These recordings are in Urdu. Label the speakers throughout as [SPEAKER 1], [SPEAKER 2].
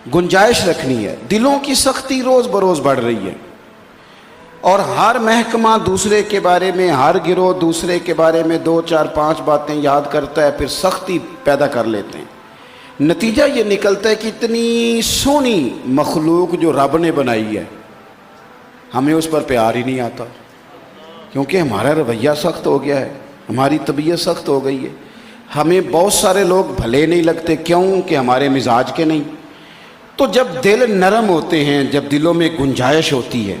[SPEAKER 1] گنجائش رکھنی ہے. دلوں کی سختی روز بروز بڑھ رہی ہے، اور ہر محکمہ دوسرے کے بارے میں، ہر گروہ دوسرے کے بارے میں 2 4 5 باتیں یاد کرتا ہے، پھر سختی پیدا کر لیتے ہیں. نتیجہ یہ نکلتا ہے کہ اتنی سونی مخلوق جو رب نے بنائی ہے، ہمیں اس پر پیار ہی نہیں آتا، کیونکہ ہمارا رویہ سخت ہو گیا ہے، ہماری طبیعت سخت ہو گئی ہے. ہمیں بہت سارے لوگ بھلے نہیں لگتے، کیوں کہ ہمارے مزاج کے نہیں. تو جب دل نرم ہوتے ہیں، جب دلوں میں گنجائش ہوتی ہے،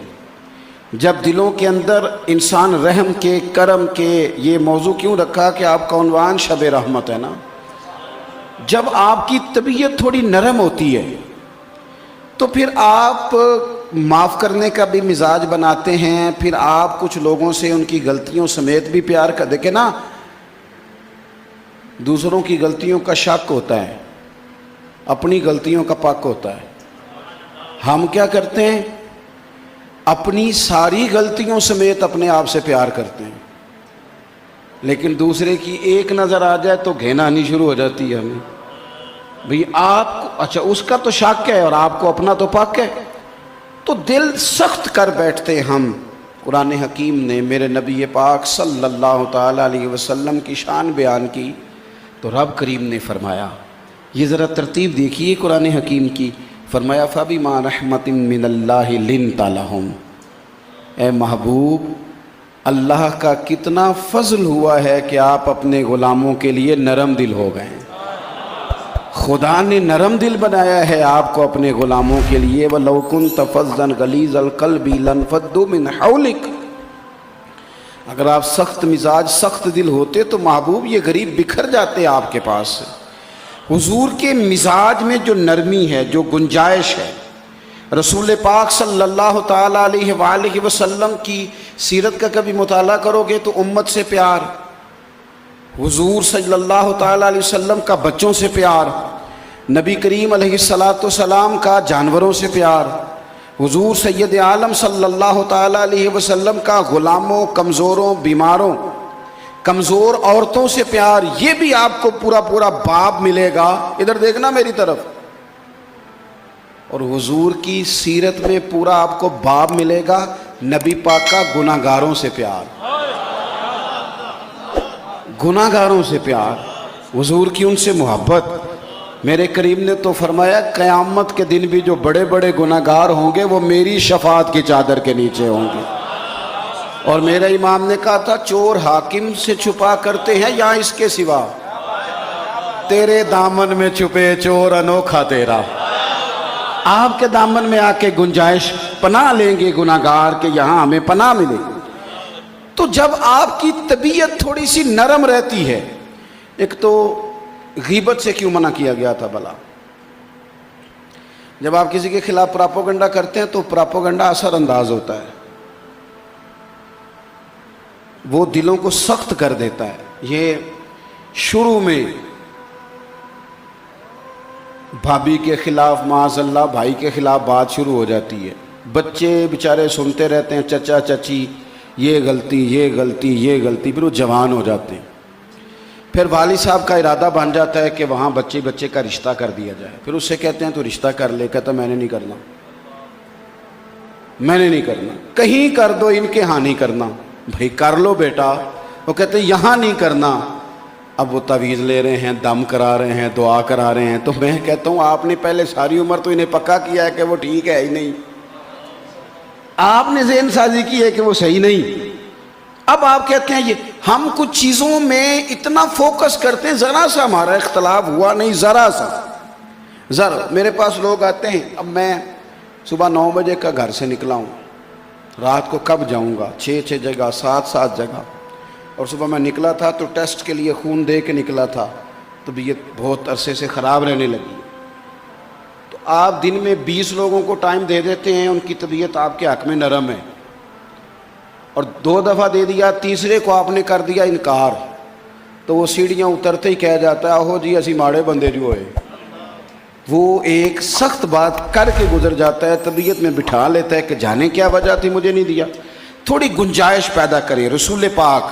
[SPEAKER 1] جب دلوں کے اندر انسان رحم کے، کرم کے، یہ موضوع کیوں رکھا کہ آپ کا عنوان شب رحمت ہے نا، جب آپ کی طبیعت تھوڑی نرم ہوتی ہے تو پھر آپ معاف کرنے کا بھی مزاج بناتے ہیں. پھر آپ کچھ لوگوں سے ان کی غلطیوں سمیت بھی پیار کر دیکھیں نا. دوسروں کی غلطیوں کا شک ہوتا ہے، اپنی غلطیوں کا پک ہوتا ہے. ہم کیا کرتے ہیں؟ اپنی ساری غلطیوں سمیت اپنے آپ سے پیار کرتے ہیں، لیکن دوسرے کی ایک نظر آ جائے تو گھینا آنی شروع ہو جاتی ہے ہمیں. بھئی آپ کو اچھا اس کا تو شک ہے اور آپ کو اپنا تو پاک ہے، تو دل سخت کر بیٹھتے ہم. قرآن حکیم نے میرے نبی پاک صلی اللہ تعالیٰ علیہ وسلم کی شان بیان کی تو رب کریم نے فرمایا، یہ ذرا ترتیب دیکھیے قرآن حکیم کی. فرمایا فَبِمَا رَحْمَةٍ مِّنَ اللَّهِ لِنْتَ لَهُمْ، اے محبوب اللہ کا کتنا فضل ہوا ہے کہ آپ اپنے غلاموں کے لیے نرم دل ہو گئے ہیں. خدا نے نرم دل بنایا ہے آپ کو اپنے غلاموں کے لیے. وَلَوْ كُنْتَ فَظًّا غَلِيظَ الْقَلْبِ لَانفَضُّوا مِنْ حَوْلِكَ، اگر آپ سخت مزاج، سخت دل ہوتے تو محبوب یہ غریب بکھر جاتے آپ کے پاس سے. حضور کے مزاج میں جو نرمی ہے، جو گنجائش ہے، رسول پاک صلی اللہ تعالیٰ علیہ وآلہ وسلم کی سیرت کا کبھی مطالعہ کرو گے تو امت سے پیار، حضور صلی اللہ تعالیٰ علیہ وسلم کا بچوں سے پیار، نبی کریم علیہ السلام کا جانوروں سے پیار، حضور سید عالم صلی اللہ تعالیٰ علیہ وسلم کا غلاموں، کمزوروں، بیماروں، کمزور عورتوں سے پیار. یہ بھی آپ کو پورا پورا باب ملے گا. ادھر دیکھنا میری طرف. اور حضور کی سیرت میں پورا آپ کو باب ملے گا نبی پاک کا گناہ گاروں سے پیار، گناہ گاروں سے پیار، حضور کی ان سے محبت. میرے کریم نے تو فرمایا قیامت کے دن بھی جو بڑے بڑے گناہ گار ہوں گے وہ میری شفاعت کی چادر کے نیچے ہوں گے. اور میرے امام نے کہا تھا چور حاکم سے چھپا کرتے ہیں یا اس کے سوا، تیرے دامن میں چھپے چور انوکھا تیرا. آپ کے دامن میں آ کے گنجائش پناہ لیں گے گناہ گار کے یہاں ہمیں پناہ ملے. تو جب آپ کی طبیعت تھوڑی سی نرم رہتی ہے، ایک تو غیبت سے کیوں منع کیا گیا تھا بھلا؟ جب آپ کسی کے خلاف پراپوگنڈا کرتے ہیں تو پراپوگنڈا اثر انداز ہوتا ہے، وہ دلوں کو سخت کر دیتا ہے. یہ شروع میں بھابھی کے خلاف معاذ اللہ بھائی کے خلاف بات شروع ہو جاتی ہے، بچے بیچارے سنتے رہتے ہیں چچا چچی یہ غلطی یہ غلطی یہ غلطی، پھر وہ جوان ہو جاتے ہیں. پھر والد صاحب کا ارادہ بن جاتا ہے کہ وہاں بچے کا رشتہ کر دیا جائے. پھر اس سے کہتے ہیں تو رشتہ کر لے، کہتا میں نے نہیں کرنا، میں نے نہیں کرنا. کہیں کر دو، ان کے ہاں نہیں کرنا. بھائی کر لو بیٹا. وہ کہتے ہیں یہاں نہیں کرنا. اب وہ تعویذ لے رہے ہیں، دم کرا رہے ہیں، دعا کرا رہے ہیں. تو میں کہتا ہوں آپ نے پہلے ساری عمر تو انہیں پکا کیا ہے کہ وہ ٹھیک ہے ہی نہیں، آپ نے ذہن سازی کی ہے کہ وہ صحیح نہیں. اب آپ کہتے ہیں یہ ہم کچھ چیزوں میں اتنا فوکس کرتے ہیں، ذرا سا ہمارا اختلاف ہوا نہیں، ذرا سا ذرا. میرے پاس لوگ آتے ہیں، اب میں صبح 9 بجے کا گھر سے نکلا ہوں، رات کو کب جاؤں گا، 6 جگہ 7 جگہ. اور صبح میں نکلا تھا تو ٹیسٹ کے لیے خون دے کے نکلا تھا، طبیعت بہت عرصے سے خراب رہنے لگی. تو آپ دن میں 20 لوگوں کو ٹائم دے دیتے ہیں، ان کی طبیعت آپ کے حق میں نرم ہے، اور 2 دفعہ دے دیا، تیسرے کو آپ نے کر دیا انکار، تو وہ سیڑھیاں اترتے ہی کہہ جاتا ہے آہو جی اسی ماڑے بندے جو ہوئے. وہ ایک سخت بات کر کے گزر جاتا ہے، طبیعت میں بٹھا لیتا ہے کہ جانے کیا وجہ تھی مجھے نہیں دیا. تھوڑی گنجائش پیدا کریں. رسول پاک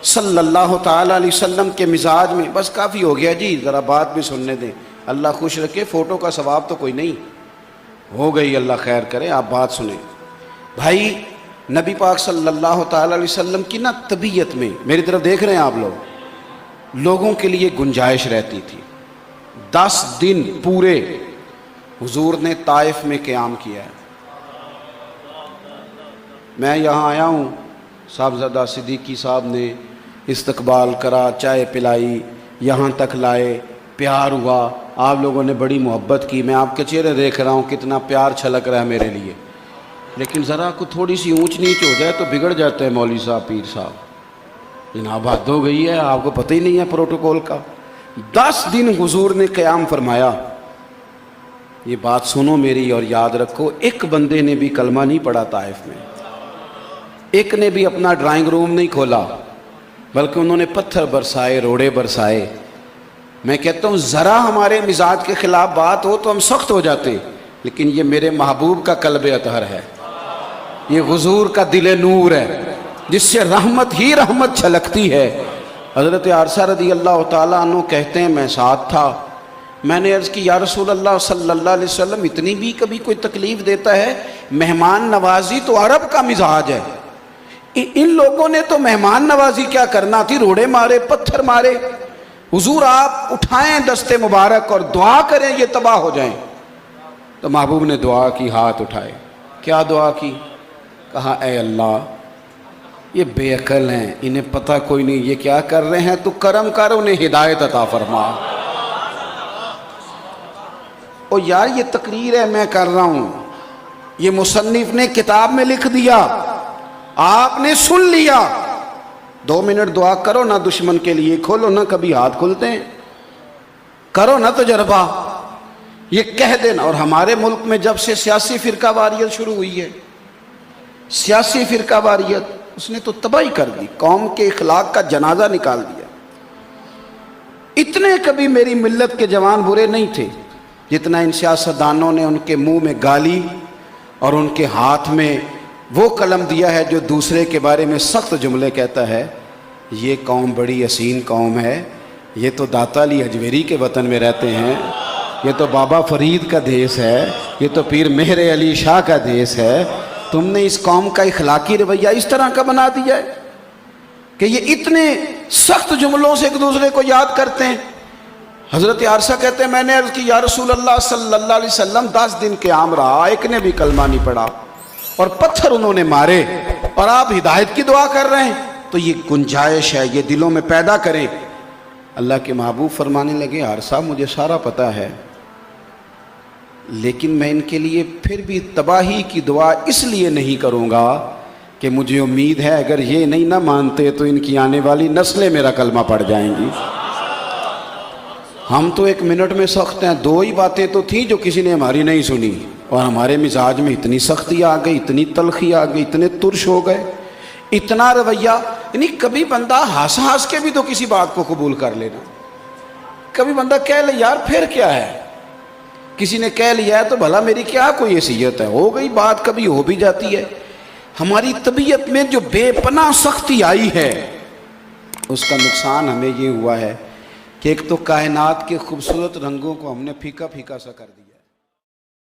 [SPEAKER 1] صلی اللہ تعالیٰ علیہ وسلم کے مزاج میں، بس کافی ہو گیا جی، ذرا بات بھی سننے دیں. اللہ خوش رکھے، فوٹو کا ثواب تو کوئی نہیں ہو گئی، اللہ خیر کرے۔ آپ بات سنیں بھائی، نبی پاک صلی اللہ تعالی علیہ وسلم کی نا طبیعت میں، میری طرف دیکھ رہے ہیں آپ لوگوں کے لیے گنجائش رہتی تھی۔ 10 دن پورے حضور نے طائف میں قیام کیا ہے۔ میں یہاں آیا ہوں، صاحبزادہ صدیقی صاحب نے استقبال کرا، چائے پلائی، یہاں تک لائے، پیار ہوا، آپ لوگوں نے بڑی محبت کی۔ میں آپ کے چہرے دیکھ رہا ہوں کتنا پیار چھلک رہا ہے میرے لیے، لیکن ذرا کو تھوڑی سی اونچ نیچ ہو جائے تو بگڑ جاتے ہیں مولوی صاحب، پیر صاحب۔ جناب حد ہو گئی ہے، آپ کو پتہ ہی نہیں ہے پروٹوکول کا۔ 10 دن حضور نے قیام فرمایا۔ یہ بات سنو میری اور یاد رکھو، ایک بندے نے بھی کلمہ نہیں پڑھا طائف میں، ایک نے بھی اپنا ڈرائنگ روم نہیں کھولا، بلکہ انہوں نے پتھر برسائے، روڑے برسائے۔ میں کہتا ہوں ذرا ہمارے مزاج کے خلاف بات ہو تو ہم سخت ہو جاتے، لیکن یہ میرے محبوب کا قلب اطہر ہے، یہ حضور کا دل نور ہے، جس سے رحمت ہی رحمت چھلکتی ہے۔ حضرت عرصہ رضی اللہ تعالیٰ عنہ کہتے ہیں میں ساتھ تھا، میں نے عرض کی یا رسول اللہ صلی اللہ علیہ وسلم اتنی بھی کبھی کوئی تکلیف دیتا ہے؟ مہمان نوازی تو عرب کا مزاج ہے، ان لوگوں نے تو مہمان نوازی کیا کرنا تھی، روڑے مارے، پتھر مارے۔ حضور آپ اٹھائیں دست مبارک اور دعا کریں یہ تباہ ہو جائیں۔ تو محبوب نے دعا کی، ہاتھ اٹھائے، کیا دعا کی؟ کہا اے اللہ یہ بے عقل ہیں، انہیں پتہ کوئی نہیں یہ کیا کر رہے ہیں، تو کرم کر انہیں ہدایت عطا فرما۔ او یار یہ تقریر ہے میں کر رہا ہوں، یہ مصنف نے کتاب میں لکھ دیا، آپ نے سن لیا۔ 2 منٹ دعا کرو نا دشمن کے لیے، کھولو نا کبھی ہاتھ کھلتے ہیں، کرو نا تجربہ، یہ کہہ دینا۔ اور ہمارے ملک میں جب سے سیاسی فرقہ واریت شروع ہوئی ہے، سیاسی فرقہ واریت، اس نے تو تباہی کر دی، قوم کے اخلاق کا جنازہ نکال دیا۔ اتنے کبھی میری ملت کے جوان برے نہیں تھے جتنا ان سیاستدانوں نے ان کے منہ میں گالی اور ان کے ہاتھ میں وہ قلم دیا ہے جو دوسرے کے بارے میں سخت جملے کہتا ہے۔ یہ قوم بڑی حسین قوم ہے، یہ تو داتا علی حجویری کے وطن میں رہتے ہیں، یہ تو بابا فرید کا دیس ہے، یہ تو پیر مہر علی شاہ کا دیس ہے۔ تم نے اس قوم کا اخلاقی رویہ اس طرح کا بنا دیا ہے کہ یہ اتنے سخت جملوں سے ایک دوسرے کو یاد کرتے ہیں۔ حضرت عرصہ کہتے ہیں میں نے عرض کی یا رسول اللہ صلی اللہ علیہ وسلم 10 دن قیام رہا، ایک نے بھی کلمہ نہیں پڑھا اور پتھر انہوں نے مارے، اور آپ ہدایت کی دعا کر رہے ہیں، تو یہ گنجائش ہے، یہ دلوں میں پیدا کریں۔ اللہ کے محبوب فرمانے لگے عرصہ مجھے سارا پتہ ہے، لیکن میں ان کے لیے پھر بھی تباہی کی دعا اس لیے نہیں کروں گا کہ مجھے امید ہے اگر یہ نہیں نہ مانتے تو ان کی آنے والی نسلیں میرا کلمہ پڑھ جائیں گی۔ ہم تو 1 منٹ میں سخت ہیں، 2 ہی باتیں تو تھیں جو کسی نے ہماری نہیں سنی، اور ہمارے مزاج میں اتنی سختی آ گئی، اتنی تلخی آ گئی، اتنے ترش ہو گئے، اتنا رویہ۔ یعنی کبھی بندہ ہنس ہنس کے بھی تو کسی بات کو قبول کر لینا، کبھی بندہ کہہ لے یار پھر کیا ہے، کسی نے کہہ لیا ہے تو بھلا میری کیا کوئی حیثیت ہے، ہو گئی بات، کبھی ہو بھی جاتی ہے۔ ہماری طبیعت میں جو بے پناہ سختی آئی ہے اس کا نقصان ہمیں یہ ہوا ہے کہ ایک تو کائنات کے خوبصورت رنگوں کو ہم نے پھیکا پھیکا سا کر دیا۔